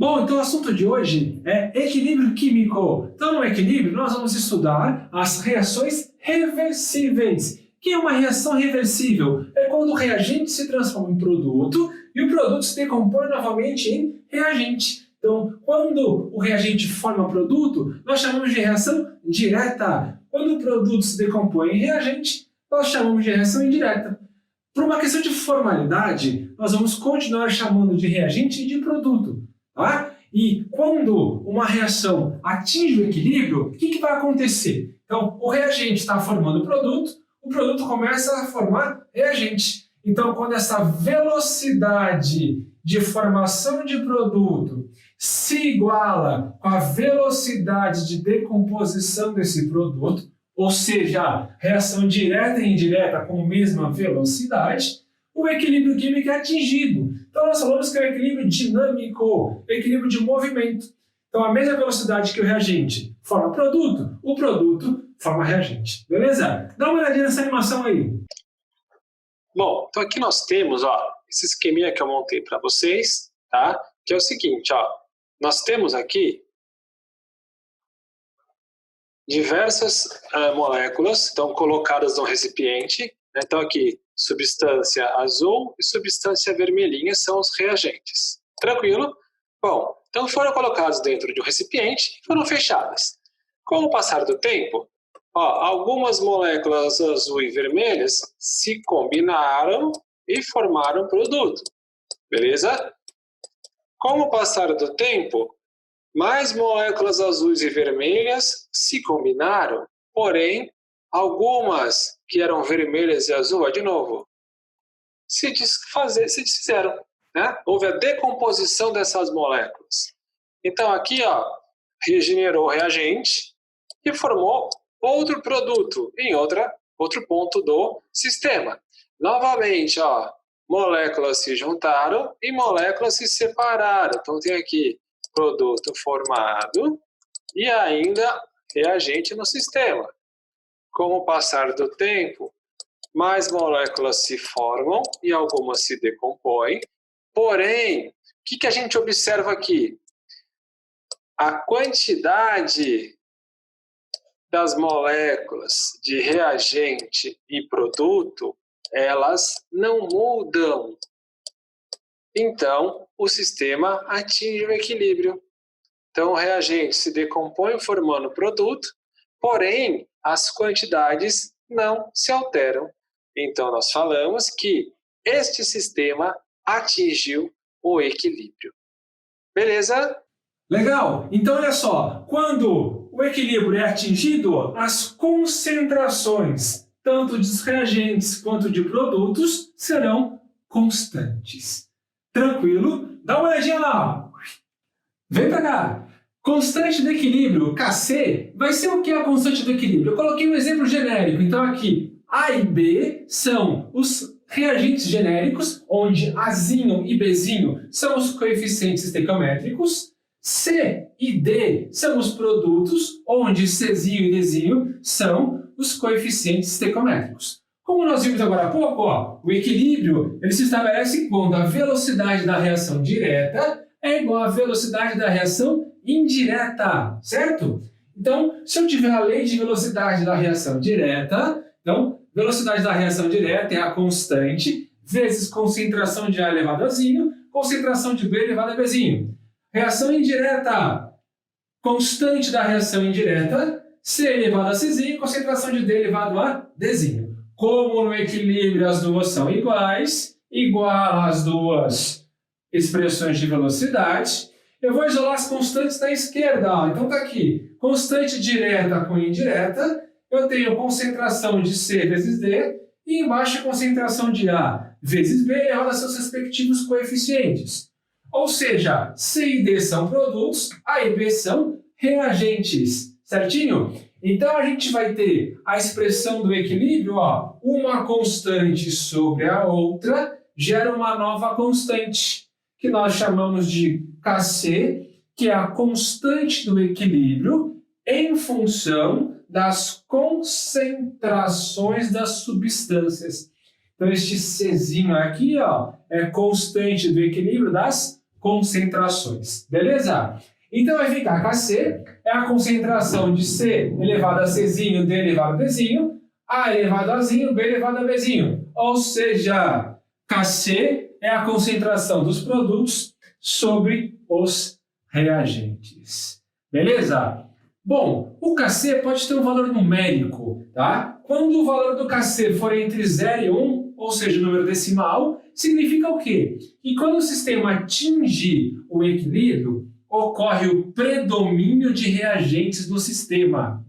Bom, então o assunto de hoje é equilíbrio químico. Então, no equilíbrio, nós vamos estudar as reações reversíveis. O que é uma reação reversível? É quando o reagente se transforma em produto e o produto se decompõe novamente em reagente. Então, quando o reagente forma produto, nós chamamos de reação direta. Quando o produto se decompõe em reagente, nós chamamos de reação indireta. Por uma questão de formalidade, nós vamos continuar chamando de reagente e de produto. Tá? E quando uma reação atinge o equilíbrio, o que vai acontecer? Então, o reagente está formando o produto começa a formar reagente. Então, quando essa velocidade de formação de produto se iguala com a velocidade de decomposição desse produto, ou seja, reação direta e indireta com a mesma velocidade, o equilíbrio químico é atingido. Então, nós falamos que é um equilíbrio dinâmico, equilíbrio de movimento. Então, a mesma velocidade que o reagente forma produto, o produto forma reagente. Beleza? Dá uma olhadinha nessa animação aí. Bom, então aqui nós temos esse esqueminha que eu montei para vocês, tá? Que é o seguinte, nós temos aqui diversas moléculas estão colocadas no recipiente. Então aqui, substância azul e substância vermelhinha são os reagentes. Tranquilo? Bom, então foram colocados dentro de um recipiente e foram fechadas. Com o passar do tempo, algumas moléculas azul e vermelhas se combinaram e formaram produto. Beleza? Com o passar do tempo, mais moléculas azuis e vermelhas se combinaram, porém, algumas que eram vermelhas e azul, de novo, se desfizeram. Né? Houve a decomposição dessas moléculas. Então, aqui, regenerou o reagente e formou outro produto em outro ponto do sistema. Novamente, moléculas se juntaram e moléculas se separaram. Então, tem aqui produto formado e ainda reagente no sistema. Com o passar do tempo, mais moléculas se formam e algumas se decompõem. Porém, o que a gente observa aqui? A quantidade das moléculas de reagente e produto, elas não mudam. Então, o sistema atinge o equilíbrio. Então, o reagente se decompõe formando produto, porém, as quantidades não se alteram. Então, nós falamos que este sistema atingiu o equilíbrio. Beleza? Legal! Então, olha só, quando o equilíbrio é atingido, as concentrações, tanto de reagentes quanto de produtos, serão constantes. Tranquilo? Dá uma olhadinha lá. Vem pra cá. Constante do equilíbrio, Kc, vai ser o que é a constante do equilíbrio? Eu coloquei um exemplo genérico. Então aqui, A e B são os reagentes genéricos, onde Azinho e Bzinho são os coeficientes estequiométricos. C e D são os produtos, onde Czinho e Dzinho são os coeficientes estequiométricos. Como nós vimos agora há pouco, o equilíbrio ele se estabelece quando a velocidade da reação direta é igual à velocidade da reação indireta, certo? Então, se eu tiver a lei de velocidade da reação direta, então, velocidade da reação direta é a constante, vezes concentração de A elevado a Zinho, concentração de B elevado a Bzinho. Reação indireta, constante da reação indireta, C elevado a Czinho, concentração de D elevado a Dzinho. Como no equilíbrio as duas são iguais, igual as duas expressões de velocidade, eu vou isolar as constantes da esquerda. Então está aqui, constante direta com indireta, eu tenho concentração de C vezes D, e embaixo a concentração de A vezes B elevado a seus respectivos coeficientes. Ou seja, C e D são produtos, A e B são reagentes, certinho? Então a gente vai ter a expressão do equilíbrio, uma constante sobre a outra gera uma nova constante, que nós chamamos de Kc, que é a constante do equilíbrio em função das concentrações das substâncias. Então, este Czinho aqui é constante do equilíbrio das concentrações. Beleza? Então vai ficar Kc é a concentração de C elevado a Czinho, D elevado a Dzinho, A elevado a Azinho, B elevado a Bzinho. Ou seja, Kc é a concentração dos produtos sobre os reagentes. Beleza? Bom, o Kc pode ter um valor numérico, tá? Quando o valor do Kc for entre 0 e 1, ou seja, número decimal, significa o quê? Que quando o sistema atinge o equilíbrio, ocorre o predomínio de reagentes no sistema.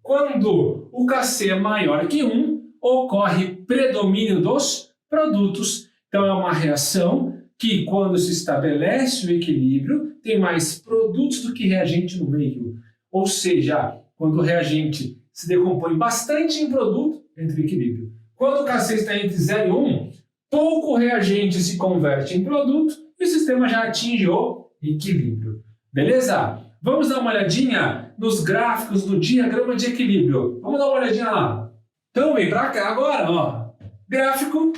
Quando o Kc é maior que 1, ocorre predomínio dos produtos. Então, é uma reação que, quando se estabelece o equilíbrio, tem mais produtos do que reagente no meio. Ou seja, quando o reagente se decompõe bastante em produto, entra em equilíbrio. Quando o Kc está entre 0 e 1, pouco reagente se converte em produto e o sistema já atinge o equilíbrio. Beleza? Vamos dar uma olhadinha nos gráficos do diagrama de equilíbrio. Vamos dar uma olhadinha lá. Então, vem para cá agora. Ó. Gráfico,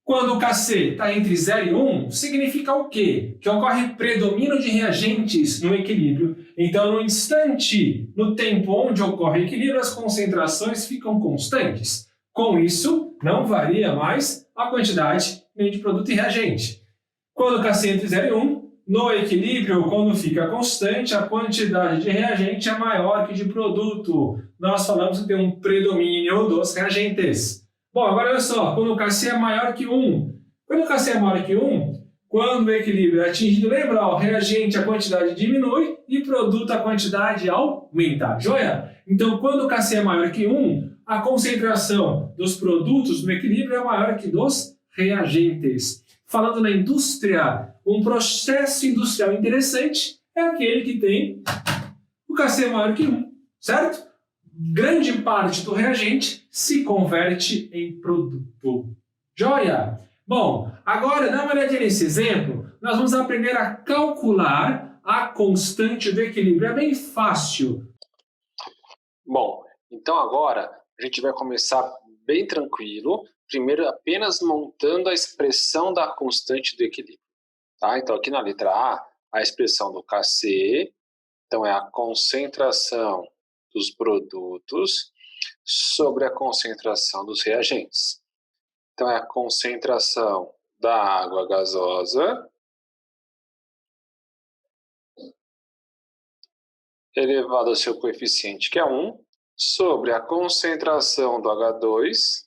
quando o Kc está entre 0 e 1, significa o quê? Que ocorre predomínio de reagentes no equilíbrio. Então, no instante, no tempo onde ocorre equilíbrio, as concentrações ficam constantes. Com isso, não varia mais a quantidade nem de produto e reagente. Quando o Kc é entre 0 e 1, no equilíbrio, quando fica constante, a quantidade de reagente é maior que de produto. Nós falamos que tem um predomínio dos reagentes. Bom, agora olha só, quando o Kc é maior que 1. Quando o Kc é maior que 1, quando o equilíbrio é atingido, lembra, ó, reagente a quantidade diminui e produto a quantidade aumenta. Joia? Então, quando o Kc é maior que 1, a concentração dos produtos no equilíbrio é maior que dos reagentes. Falando na indústria, um processo industrial interessante é aquele que tem o Kc maior que 1, certo? Grande parte do reagente se converte em produto. Joia? Bom, agora dá uma olhadinha nesse exemplo. Nós vamos aprender a calcular a constante do equilíbrio. É bem fácil. Bom, então agora a gente vai começar bem tranquilo. Primeiro, apenas montando a expressão da constante do equilíbrio. Tá? Então, aqui na letra a expressão do Kc, então é a concentração dos produtos sobre a concentração dos reagentes. Então, é a concentração da água gasosa elevado ao seu coeficiente, que é 1, sobre a concentração do H2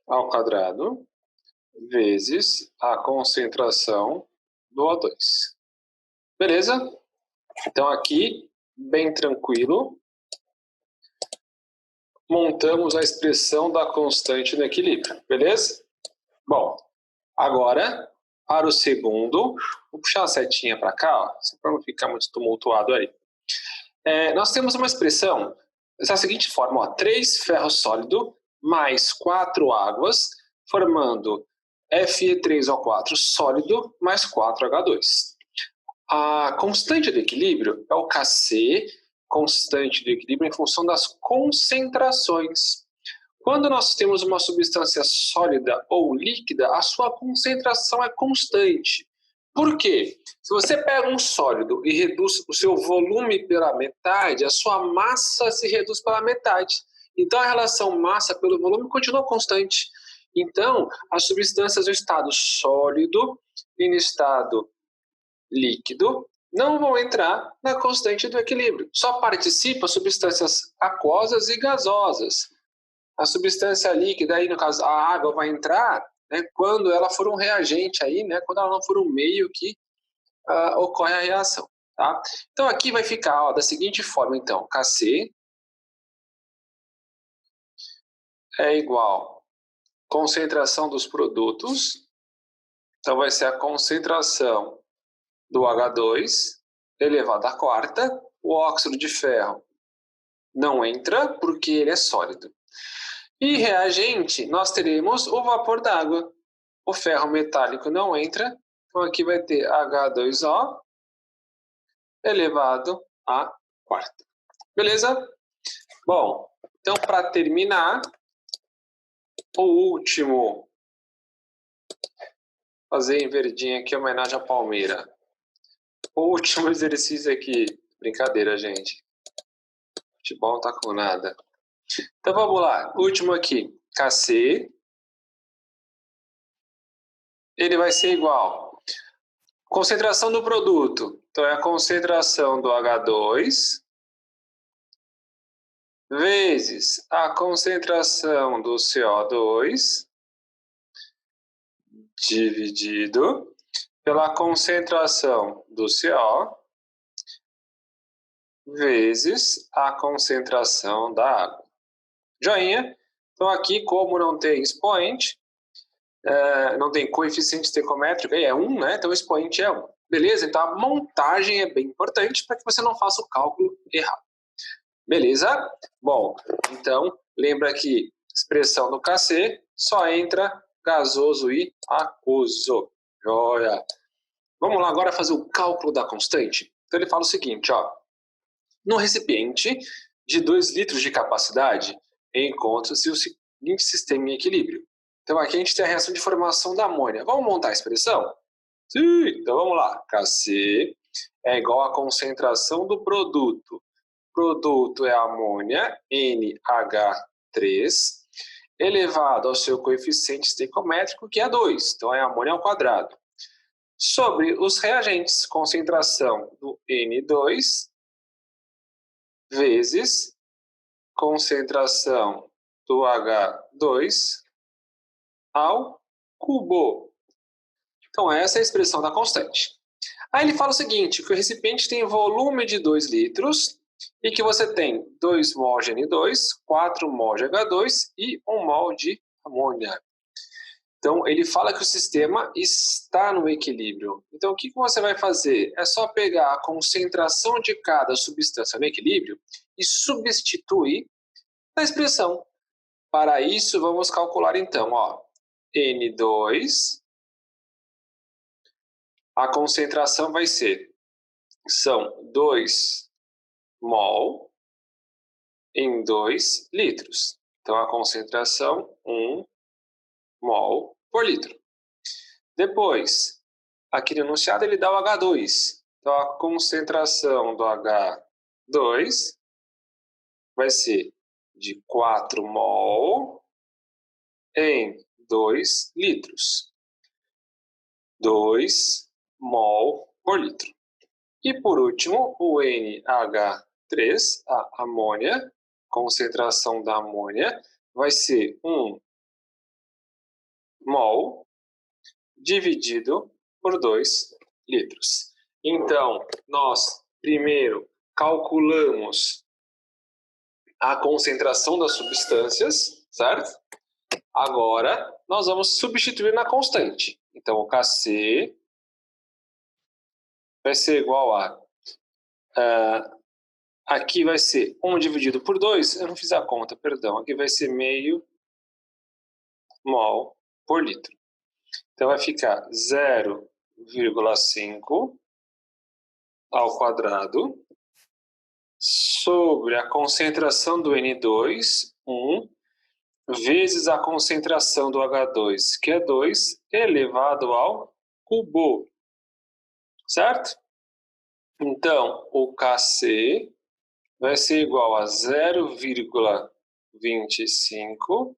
ao quadrado, vezes a concentração do O2. Beleza? Então, aqui, bem tranquilo, montamos a expressão da constante no equilíbrio. Beleza? Bom, agora, para o segundo, vou puxar a setinha para cá, ó, para não ficar muito tumultuado aí. Nós temos uma expressão da seguinte forma, ó, 3 ferro sólido mais 4 águas, formando Fe3O4 sólido mais 4H2. A constante do equilíbrio é o Kc, constante do equilíbrio em função das concentrações. Quando nós temos uma substância sólida ou líquida, a sua concentração é constante. Por quê? Se você pega um sólido e reduz o seu volume pela metade, a sua massa se reduz pela metade. Então, a relação massa pelo volume continua constante. Então, as substâncias no estado sólido e no estado líquido não vão entrar na constante do equilíbrio. Só participam substâncias aquosas e gasosas. A substância líquida, aí no caso a água, vai entrar, né, quando ela for um reagente, aí, né, quando ela não for um meio que ocorre a reação. Tá? Então aqui vai ficar ó, da seguinte forma, então, Kc é igual concentração dos produtos, então vai ser a concentração do H2 elevado à quarta, o óxido de ferro não entra porque ele é sólido. E reagente, nós teremos o vapor d'água. O ferro metálico não entra, então aqui vai ter H2O elevado à quarta. Beleza? Bom, então para terminar, o último fazer em verdinho aqui, homenagem à Palmeira. O último exercício aqui. Brincadeira, gente. Futebol não tá com nada. Então vamos lá. Último aqui. KC. Ele vai ser igual. Concentração do produto. Então é a concentração do H2 vezes a concentração do CO2 dividido pela concentração do CO vezes a concentração da água. Joinha. Então aqui, como não tem expoente, não tem coeficiente estequiométrico, é 1, né? Então o expoente é 1. Beleza? Então a montagem é bem importante para que você não faça o cálculo errado. Beleza? Bom, então lembra que expressão do KC só entra gasoso e aquoso. Joia! Vamos lá agora fazer o cálculo da constante? Então ele fala o seguinte, ó. No recipiente de 2 litros de capacidade, encontra-se o seguinte sistema em equilíbrio. Então aqui a gente tem a reação de formação da amônia. Vamos montar a expressão? Sim! Então vamos lá. KC é igual à concentração do produto. Produto é amônia, NH3, elevado ao seu coeficiente estequiométrico, que é 2. Então é amônia ao quadrado. Sobre os reagentes, concentração do N2 vezes concentração do H2 ao cubo. Então essa é a expressão da constante. Aí ele fala o seguinte, que o recipiente tem volume de 2 litros e que você tem 2 mol de N2, 4 mol de H2 e 1 mol de amônia. Então, ele fala que o sistema está no equilíbrio. Então, o que você vai fazer? É só pegar a concentração de cada substância no equilíbrio e substituir na expressão. Para isso, vamos calcular então, ó, N2, a concentração vai ser, são 2 mol em 2 litros. Então, a concentração, 1 mol por litro. Depois, aqui no enunciado ele dá o H2. Então, a concentração do H2 vai ser de 4 mol em 2 litros. 2 mol por litro. E por último, o NH3, a amônia, concentração da amônia, vai ser 1 mol dividido por 2 litros. Então, nós primeiro calculamos a concentração das substâncias, certo? Agora, nós vamos substituir na constante. Então, o KC vai ser igual a... aqui vai ser 1 dividido por 2, eu não fiz a conta, perdão. Aqui vai ser meio mol por litro. Então, vai ficar 0,5 ao quadrado sobre a concentração do N2, 1, vezes a concentração do H2, que é 2, elevado ao cubo. Certo? Então, o KC vai ser igual a 0,25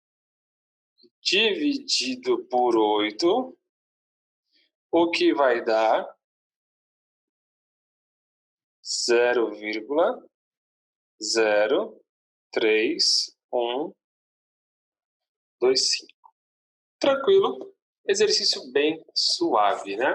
dividido por 8, o que vai dar 0,03125. Tranquilo? Exercício bem suave, né?